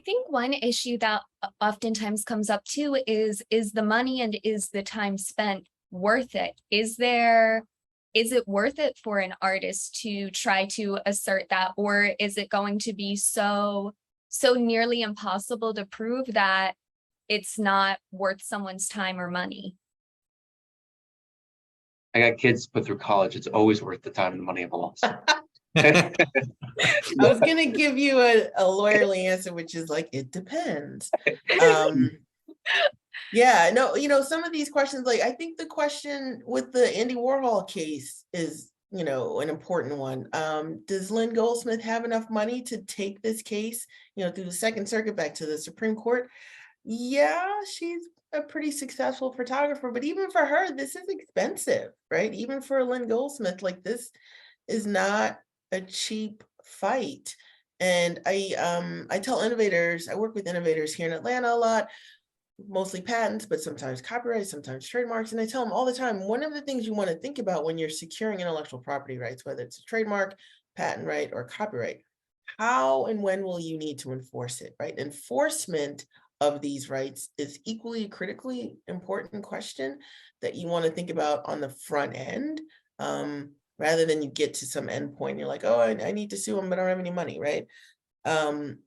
think one issue that oftentimes comes up too is the money and is the time spent worth it? Is it worth it for an artist to try to assert that, or is it going to be so nearly impossible to prove that it's not worth someone's time or money? I got kids to put through college. It's always worth the time and the money of a lawsuit. I was going to give you a lawyerly answer, which is like, it depends. Yeah, no, some of these questions, like, I think the question with the Andy Warhol case is, an important one. Does Lynn Goldsmith have enough money to take this case, through the Second Circuit back to the Supreme Court? Yeah, she's a pretty successful photographer, but even for her, this is expensive, right? Even for Lynn Goldsmith, like, this is not a cheap fight. And I tell innovators, I work with innovators here in Atlanta a lot, mostly patents, but sometimes copyright, sometimes trademarks. And I tell them all the time, one of the things you want to think about when you're securing intellectual property rights, whether it's a trademark, patent right, or copyright, how and when will you need to enforce it, right? Enforcement of these rights is equally a critically important question that you want to think about on the front end, rather than you get to some endpoint. You're like, oh, I need to sue them, but I don't have any money, right? The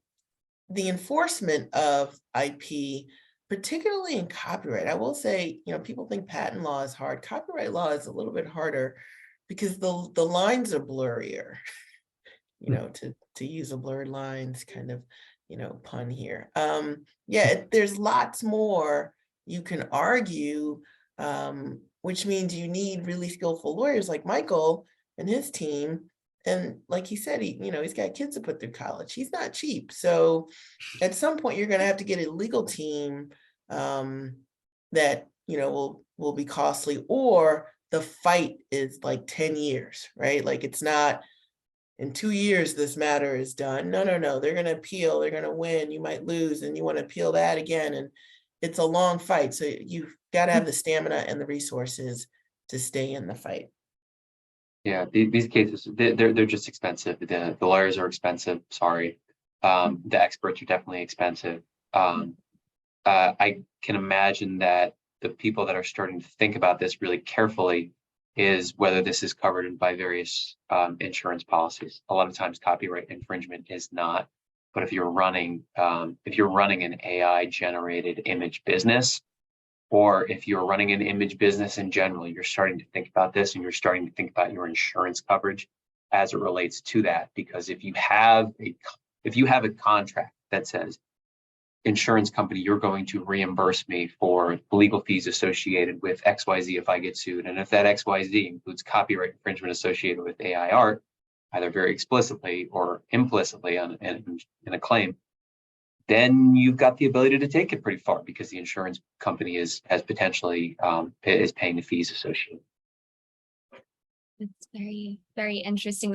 enforcement of IP, particularly in copyright, I will say, people think patent law is hard. Copyright law is a little bit harder because the lines are blurrier, to use a blurred lines kind of, pun here. Yeah, there's lots more you can argue, which means you need really skillful lawyers like Michael and his team. And like he said, he's got kids to put through college. He's not cheap. So at some point, you're going to have to get a legal team that, will be costly, or the fight is like 10 years, right? Like, it's not in 2 years, this matter is done. No. They're going to appeal. They're going to win. You might lose, and you want to appeal that again. And it's a long fight. So you've got to have the stamina and the resources to stay in the fight. Yeah, these cases, they're just expensive. The lawyers are expensive. Sorry. The experts are definitely expensive. I can imagine that the people that are starting to think about this really carefully is whether this is covered by various insurance policies. A lot of times copyright infringement is not, but if you're running an AI generated image business, or if you're running an image business in general, you're starting to think about this, and you're starting to think about your insurance coverage as it relates to that. Because if you have a contract that says, insurance company, you're going to reimburse me for legal fees associated with XYZ if I get sued. And if that XYZ includes copyright infringement associated with AI art, either very explicitly or implicitly in a claim, then you've got the ability to take it pretty far, because the insurance company is potentially is paying the fees associated. It's very, very interesting.